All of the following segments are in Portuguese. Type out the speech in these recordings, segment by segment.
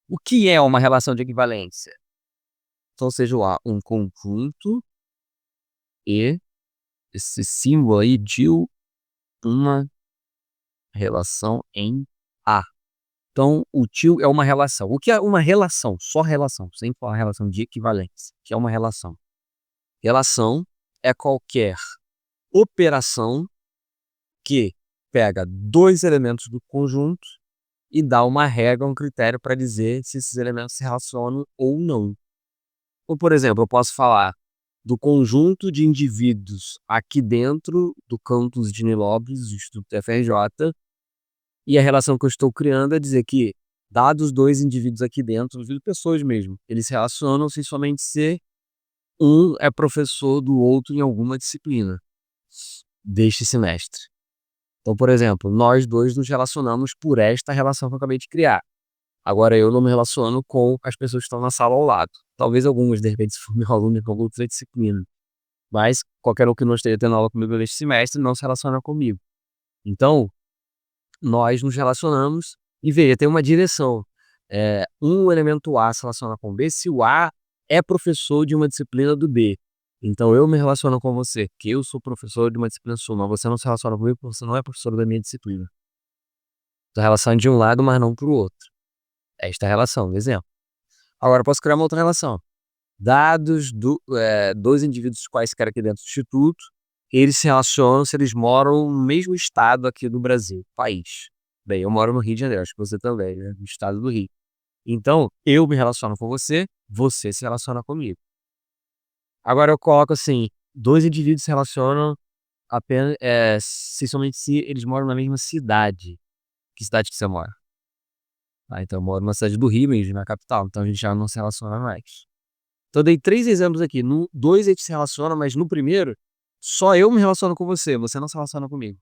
O que é uma relação de equivalência? Então, seja lá um conjunto e esse símbolo aí de uma relação em A. Então, o tio é uma relação. O que é uma relação? Só relação, sem falar relação de equivalência, que é uma relação. Relação é qualquer operação que pega dois elementos do conjunto e dá uma regra, um critério para dizer se esses elementos se relacionam ou não. Ou, por exemplo, eu posso falar do conjunto de indivíduos aqui dentro do campus de Nilópolis, do Instituto FRJ, e a relação que eu estou criando é dizer que, dados dois indivíduos aqui dentro, pessoas mesmo, eles se relacionam sem somente ser um é professor do outro em alguma disciplina deste semestre. Então, por exemplo, nós dois nos relacionamos por esta relação que eu acabei de criar. Agora, eu não me relaciono com as pessoas que estão na sala ao lado. Talvez algumas, de repente, se for meu aluno com outra disciplina. Mas qualquer um que não esteja tendo aula comigo neste semestre não se relaciona comigo. Então, nós nos relacionamos e veja, tem uma direção. Um elemento A se relaciona com B se o A é professor de uma disciplina do B. Então, eu me relaciono com você, que eu sou professor de uma disciplina sua, mas você não se relaciona comigo porque você não é professor da minha disciplina. A relação é de um lado, mas não para o outro. Esta é a relação, exemplo. Agora, eu posso criar uma outra relação. Dados dois indivíduos quaisquer aqui dentro do instituto, eles se relacionam se eles moram no mesmo estado aqui do Brasil, país. Bem, eu moro no Rio de Janeiro, acho que você também, né? No estado do Rio. Então, eu me relaciono com você, você se relaciona comigo. Agora eu coloco assim, dois indivíduos se relacionam apenas, se somente se eles moram na mesma cidade. Que cidade que você mora? Então eu moro na cidade do Rio mesmo, na capital, então a gente já não se relaciona mais. Então eu dei 3 exemplos aqui. No 2 a gente se relaciona, mas no primeiro, só eu me relaciono com você, você não se relaciona comigo.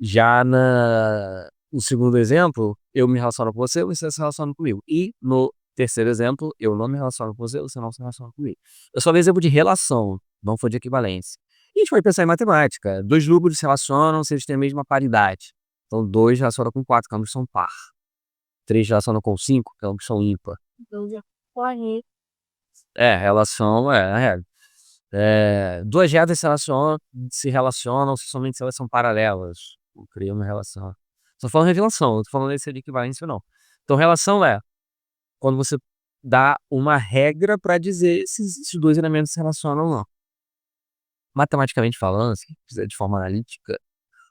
Já no segundo exemplo, eu me relaciono com você, você se relaciona comigo. E no terceiro exemplo, eu não me relaciono com você, você não se relaciona comigo. Eu só dei exemplo de relação, não foi de equivalência. E a gente vai pensar em matemática. Dois números se relacionam se eles têm a mesma paridade. Então, 2 relaciona com 4, que ambos são par. 3 relaciona com 5, que ambos são ímpar. Então, já foi. Relação é a regra. Duas retas se relacionam se somente se elas são paralelas. Eu criei uma relação. Só falando de relação, não tô falando desse de equivalência, não. Então, relação é quando você dá uma regra para dizer se esses dois elementos se relacionam ou não. Matematicamente falando, se quiser de forma analítica,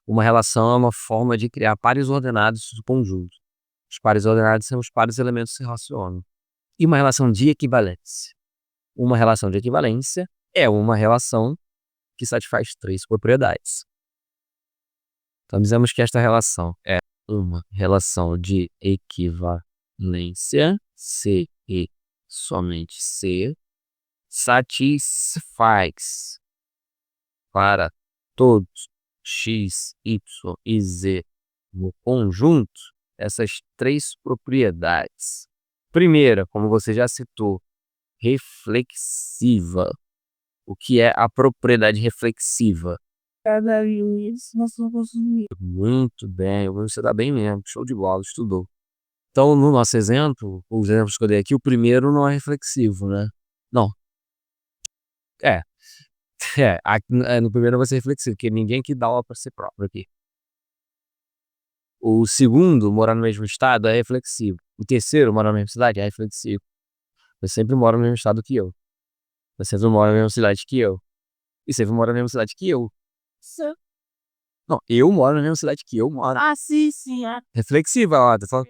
uma relação é uma forma de criar pares ordenados do conjunto. Os pares ordenados são os pares elementos que se relacionam. E uma relação de equivalência. Uma relação de equivalência é uma relação que satisfaz três propriedades. Então, dizemos que esta relação é uma relação de equivalência, se e somente se, satisfaz para todos x, y e z no conjunto essas três propriedades. Primeira, como você já citou, reflexiva. O que é a propriedade reflexiva? Cada vez nós vamos unir. Muito bem, você está bem mesmo, show de bola, estudou. Então, no nosso exemplo, os exemplos que eu dei aqui, o primeiro não é reflexivo, né? Não, é, no primeiro vai ser reflexivo, porque ninguém que dá aula para si próprio aqui. O segundo, morar no mesmo estado, é reflexivo. O terceiro, morar na mesma cidade, é reflexivo. Você sempre mora no mesmo estado que eu. Você sempre mora na mesma cidade que eu. E sempre mora na mesma cidade que eu. Sim. Não, eu moro na mesma cidade que eu moro. Ah, sim, sim. Ah, Reflexiva, ó, tá falando.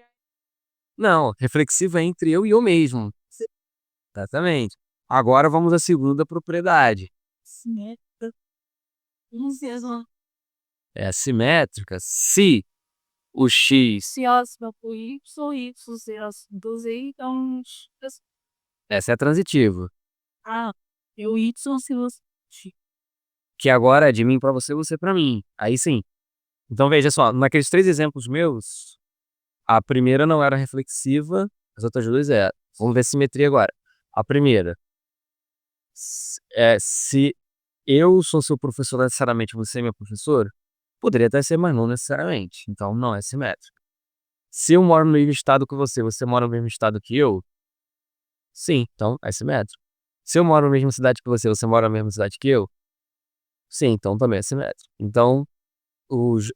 Não, reflexiva é entre eu e eu mesmo. sim, Exatamente. Agora vamos à segunda propriedade. sim. Mesmo. É assimétrica se o x, Se elas vão por Y, se elas reduzem, então. essa é transitiva, Ah, eu Y se você. que agora é de mim para você, você para mim. Aí sim. Então veja só, naqueles três exemplos meus, a primeira não era reflexiva, as outras duas eram. Vamos ver a simetria agora. A primeira, se eu sou seu professor necessariamente, você é meu professor, poderia até ser, mas não necessariamente. Então não é simétrico. Se eu moro no mesmo estado que você mora no mesmo estado que eu? Sim, então é simétrico. Se eu moro na mesma cidade que você mora na mesma cidade que eu? Sim, então também é simétrico. Então,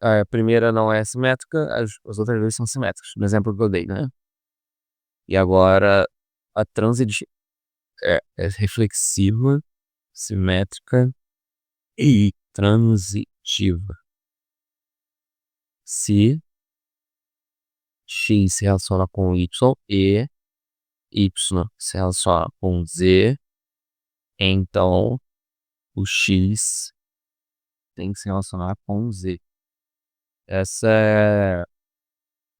a primeira não é simétrica, as outras duas são simétricas, no exemplo que eu dei, né? E agora, a transitiva é reflexiva, simétrica e transitiva. Se x se relaciona com y e y se relaciona com z, então o x tem que se relacionar com z. Essa é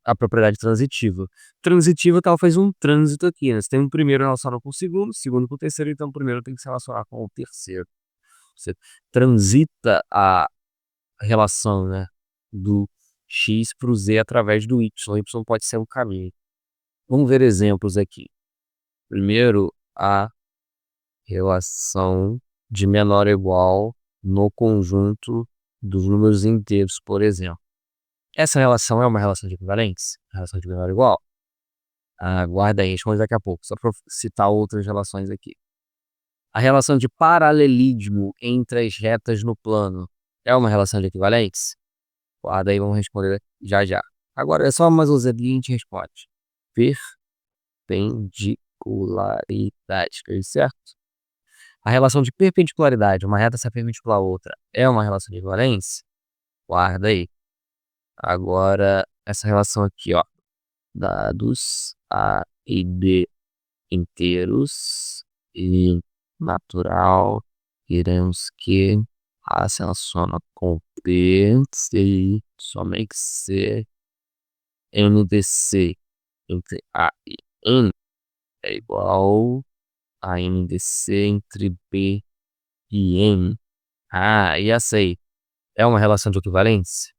a propriedade transitiva. Transitiva, ela faz um trânsito aqui, né? Você tem um primeiro relacionado com o segundo com o terceiro, então o primeiro tem que se relacionar com o terceiro. Você transita a relação, né, do x para o z através do y. O y pode ser um caminho. Vamos ver exemplos aqui. Primeiro, a relação de menor ou igual no conjunto dos números inteiros, por exemplo. Essa relação é uma relação de equivalência? Relação de menor ou igual? Guarda aí, responde daqui a pouco, só para citar outras relações aqui. A relação de paralelismo entre as retas no plano é uma relação de equivalência? Guarda aí, vamos responder já já. Agora é só mais uma ousadia e a gente responde. Perpendicularidade, certo? A relação de perpendicularidade, uma reta ser perpendicular a outra, é uma relação de equivalência? Guarda aí. Agora, essa relação aqui, ó. Dados A e B inteiros e natural, iremos que A se relaciona com B, se somente C, NDC entre A e N é igual a NDC entre B e N. E essa aí é uma relação de equivalência?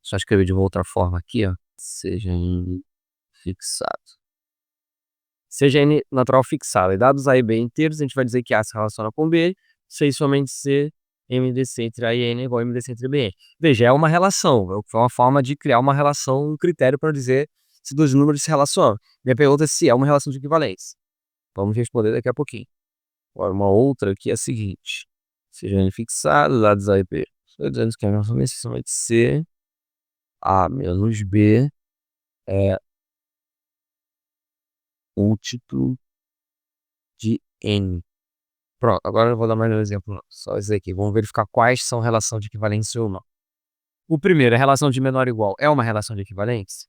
Só escrever de uma outra forma aqui, ó. Seja N fixado. Seja N natural fixado. E dados A e B inteiros, a gente vai dizer que A se relaciona com B, se e somente C, MDC entre A e N é igual a MDC entre B e N. Veja, é uma relação. É uma forma de criar uma relação, um critério para dizer se dois números se relacionam. Minha pergunta é se é uma relação de equivalência. Vamos responder daqui a pouquinho. Agora, uma outra aqui é a seguinte. Seja N fixado, dados A e B. Estou dizendo que a relação é somente C, A menos B é múltiplo de N. Pronto, agora eu vou dar mais um exemplo. Só esse aqui. Vamos verificar quais são relação de equivalência ou não. O primeiro, a relação de menor ou igual, é uma relação de equivalência?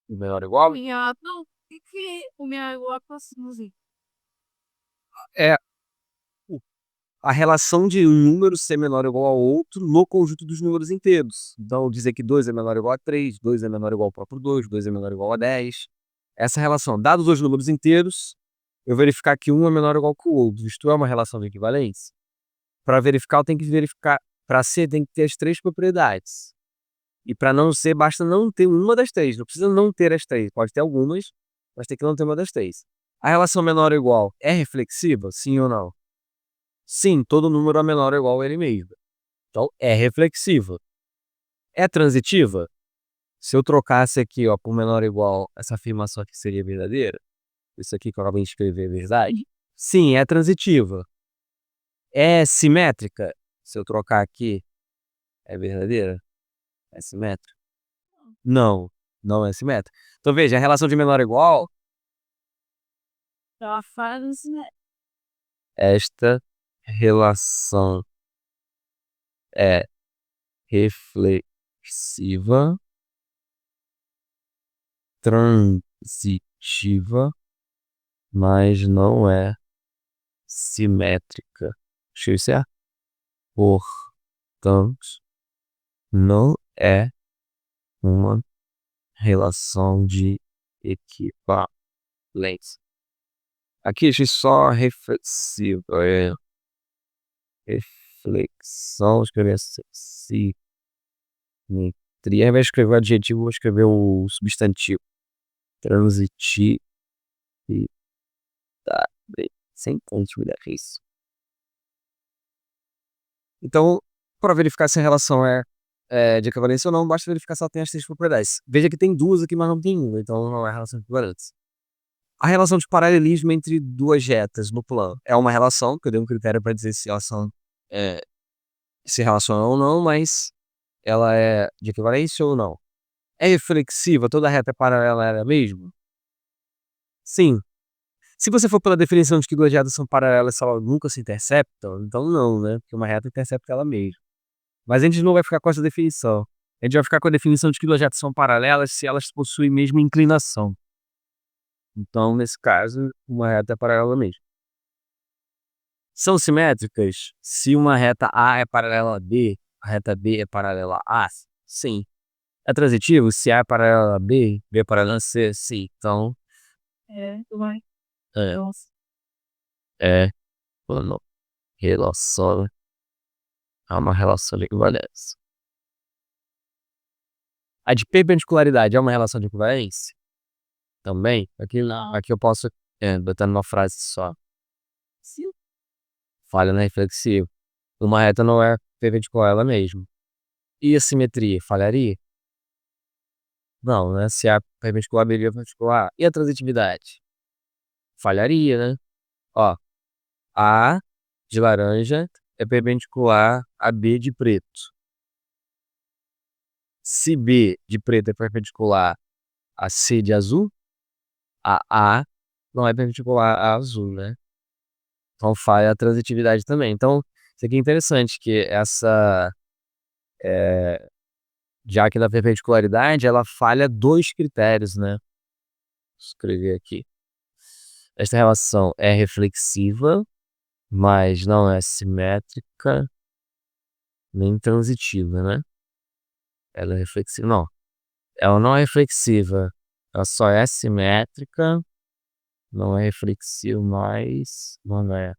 O menor ou igual? Não, que o meu é igual a assim. É a relação de um número ser menor ou igual ao outro no conjunto dos números inteiros. Então, dizer que 2 é menor ou igual a 3, 2 é menor ou igual ao próprio 2, 2 é menor ou igual a 10. Essa relação, dados os números inteiros, eu verificar que um é menor ou igual que o outro. Isto é uma relação de equivalência? Para verificar, eu tenho que verificar. Para ser, tem que ter as três propriedades. E para não ser, basta não ter uma das três. Não precisa não ter as três. Pode ter algumas, mas tem que não ter uma das três. A relação menor ou igual é reflexiva? Sim ou não? Sim, todo número é menor ou igual a ele mesmo. Então, é reflexiva. É transitiva? Se eu trocasse aqui, ó, por menor ou igual, essa afirmação aqui seria verdadeira? Isso aqui que eu acabei de escrever é verdade? Sim, é transitiva. É simétrica? Se eu trocar aqui, é verdadeira? É simétrica? Não, não é simétrica. Então, veja, a relação de menor ou igual, Ela faz, né? esta relação é reflexiva, transitiva, mas não é simétrica. Achei certo? Portanto, não é uma relação de equivalência. Aqui achei só reflexiva. Reflexão, escrever simetria. Ao invés de escrever o adjetivo, vou escrever o substantivo. Transitividade. Sem ponto de isso. Então, para verificar se a relação é de equivalência ou não, basta verificar se ela tem as 3 propriedades. Veja que tem 2 aqui, mas não tem 1, então não é relação de equivalência. A relação de paralelismo entre 2 retas no plano é uma relação, que eu dei um critério para dizer se elas se relacionam ou não, mas ela é de equivalência ou não. É reflexiva? Toda reta é paralela a ela mesma? Sim. Se você for pela definição de que 2 retas são paralelas se elas nunca se interceptam, então não, né? Porque uma reta intercepta ela mesma. Mas a gente não vai ficar com essa definição. A gente vai ficar com a definição de que 2 retas são paralelas se elas possuem mesma inclinação. Então, nesse caso, uma reta é paralela mesmo. São simétricas? Se uma reta A é paralela a B, a reta B é paralela a A? Sim. É transitivo? Se A é paralela a B, B é paralela a C? Sim. Então, Vai. é, Nossa. quando relação a uma relação de equivalência. A de perpendicularidade é uma relação de equivalência? Também? Aqui Não. eu posso botar numa frase só. Sim. Falha na reflexiva. Uma reta não é perpendicular a ela mesma. E a simetria? Falharia? Não, né? Se a perpendicular B é perpendicular. E a transitividade? Falharia, né? Ó, A de laranja é perpendicular a B de preto. Se B de preto é perpendicular a C de azul, a A não é perpendicular a azul, né? Então falha a transitividade também. Então, isso aqui é interessante, que já que na perpendicularidade, ela falha 2 critérios, né? Vou escrever aqui. Esta relação é reflexiva, mas não é simétrica, nem transitiva, né? Ela é reflexiva, não. Ela não é reflexiva, ela só é simétrica, não é reflexiva, mas não é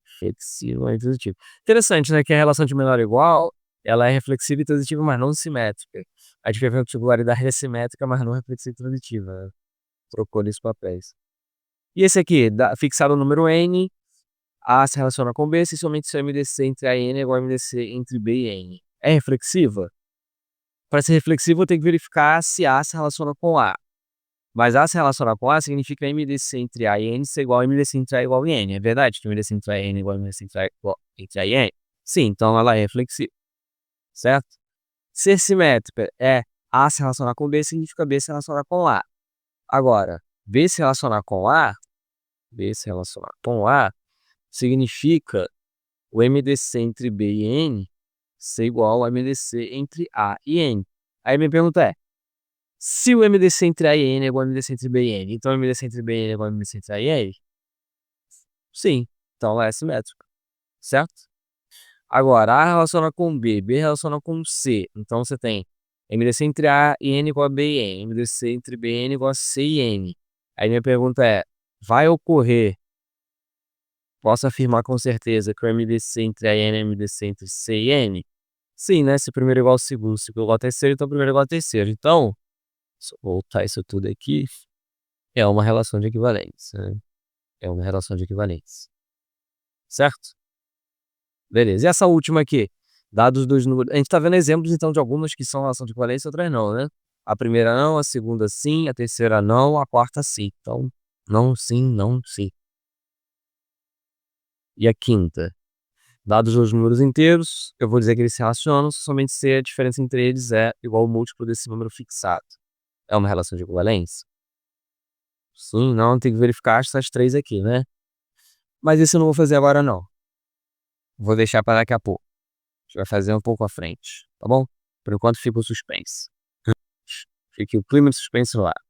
reflexiva e transitiva. Interessante, né? Que a relação de menor ou igual, ela é reflexiva e transitiva, mas não simétrica. A de perpendicularidade é simétrica, mas não reflexiva e transitiva, né? Trocou nesses papéis. E esse aqui, fixado o número n, A se relaciona com B, se somente se o MDC entre A e N é igual a MDC entre B e N. É reflexiva? Para ser reflexiva, eu tenho que verificar se A se relaciona com A. Mas A se relacionar com A significa MDC entre A e N ser igual a MDC entre A igual a N. É verdade que MDC entre A e N é igual a MDC entre A e N? Sim, então ela é reflexiva, certo? Ser simétrica é A se relacionar com B significa B se relacionar com A. Agora, B se relacionar com A, B se relacionar com A, significa o MDC entre B e N ser igual ao MDC entre A e N. Aí minha pergunta é, se o MDC entre A e N é igual ao MDC entre B e N, então o MDC entre B e N é igual ao MDC entre A e N? Sim, então ela é simétrica, certo? Agora, A relaciona com B, B relaciona com C, então você tem MDC entre A e N igual a B e N, MDC entre B e N igual a C e N. Aí minha pergunta é, vai ocorrer, posso afirmar com certeza que o MDC entre A e N é MDC entre C e N? Sim, né? Se o primeiro é igual ao segundo, se o segundo é igual ao terceiro, então o primeiro é igual ao terceiro. Então, se eu voltar isso tudo aqui, é uma relação de equivalência, né? É uma relação de equivalência. Certo? Beleza. E essa última aqui? Dados dos números. A gente tá vendo exemplos, então, de algumas que são relação de equivalência e outras não, né? A primeira não, a segunda sim, a terceira não, a quarta sim. Então, não, sim, não, sim. E a quinta? Dados os números inteiros, eu vou dizer que eles se relacionam, somente se a diferença entre eles é igual ao múltiplo desse número fixado. É uma relação de equivalência? Sim, não, tem que verificar essas 3 aqui, né? Mas isso eu não vou fazer agora, não. Vou deixar para daqui a pouco. A gente vai fazer um pouco à frente, tá bom? Por enquanto fica o suspense. Fica o clima de suspense no ar.